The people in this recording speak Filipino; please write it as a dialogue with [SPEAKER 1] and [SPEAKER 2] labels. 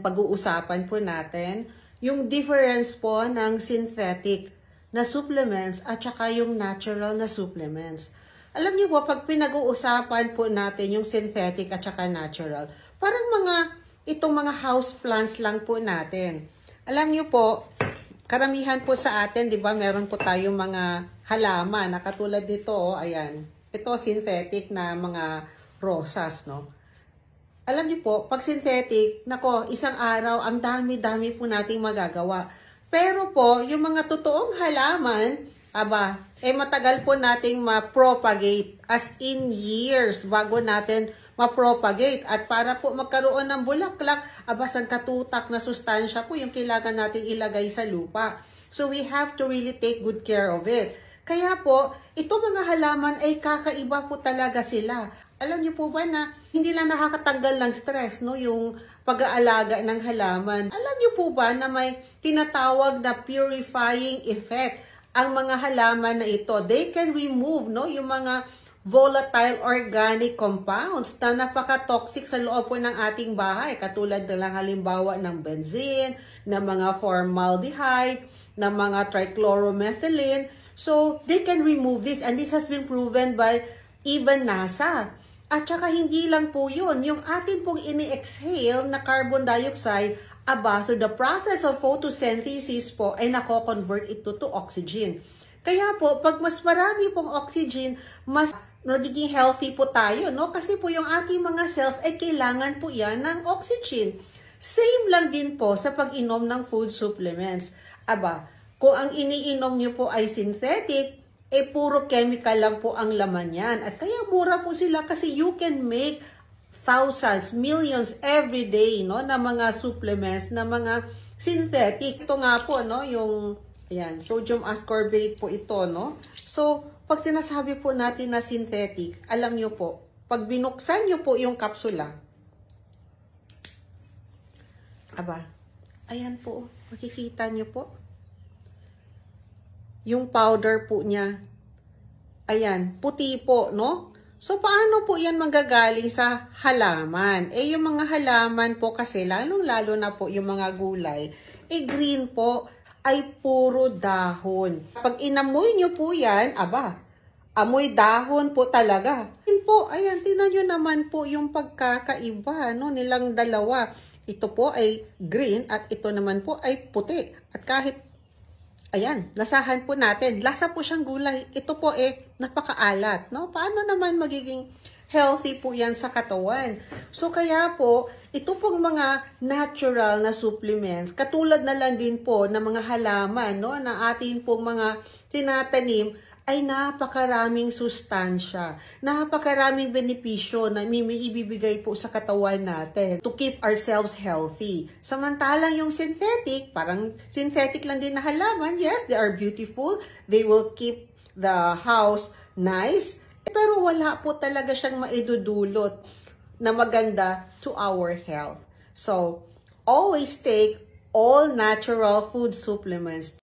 [SPEAKER 1] pag-uusapan po natin yung difference po ng synthetic na supplements at saka yung natural na supplements. Alam niyo po, pag pinag-uusapan po natin yung synthetic at saka natural, parang itong mga house plants lang po natin. Alam niyo po, karamihan po sa atin, di ba, meron po tayong mga halaman na katulad dito, ayan. Ito synthetic na mga rosas, no? Alam niyo po, pag synthetic, nako, isang araw, ang dami-dami po nating magagawa. Pero po, yung mga totoong halaman, matagal po nating ma-propagate, as in years, bago natin ma-propagate. At para po magkaroon ng bulaklak, sang katutak na sustansya po yung kailangan natin ilagay sa lupa. So we have to really take good care of it. Kaya po, itong mga halaman ay kakaiba po talaga sila. Alam niyo po ba na hindi lang nakakatanggal ng stress, no, yung pag-aalaga ng halaman. Alam niyo po ba na may tinatawag na purifying effect ang mga halaman na ito. They can remove, no, yung mga volatile organic compounds na napaka-toxic sa loob po ng ating bahay. Katulad na lang halimbawa ng benzene, ng mga formaldehyde, ng mga trichloromethylene. So, they can remove this, and this has been proven by even NASA. At saka hindi lang po yun, yung atin pong ini-exhale na carbon dioxide, through the process of photosynthesis po, ay nako-convert ito to oxygen. Kaya po, pag mas marami pong oxygen, mas nagiging healthy po tayo, no? Kasi po yung ating mga cells ay kailangan po yan ng oxygen. Same lang din po sa pag-inom ng food supplements. Kung ang iniinom nyo po ay synthetic, puro chemical lang po ang laman yan. At kaya mura po sila kasi you can make thousands, millions every day, no, na mga supplements, na mga synthetic. Ito nga po, no, yung sodium ascorbate po ito, no. So, pag sinasabi po natin na synthetic, alam nyo po, pag binuksan nyo po yung kapsula, ayan po, makikita nyo po. Yung powder po niya, ayan, puti po, no? So, paano po yan manggagaling sa halaman? Yung mga halaman po kasi, lalong-lalo na po yung mga gulay, green po, ay puro dahon. Pag inamoy nyo po yan, amoy dahon po talaga. Yun po, ayan, tingnan nyo naman po yung pagkakaiba, no, nilang dalawa. Ito po ay green at ito naman po ay puti. At kahit ayan, lasahan po natin. Lasa po siyang gulay. Ito po napakaalat, no? Paano naman magiging healthy po yan sa katawan? So, kaya po, ito pong mga natural na supplements, katulad na lang din po ng mga halaman, no? Na atin pong mga tinatanim, ay napakaraming sustansya, napakaraming benepisyo na may ibibigay po sa katawan natin to keep ourselves healthy. Samantalang yung synthetic, parang synthetic lang din na halaman, yes, they are beautiful, they will keep the house nice, pero wala po talaga siyang maidudulot na maganda to our health. So, always take all natural food supplements.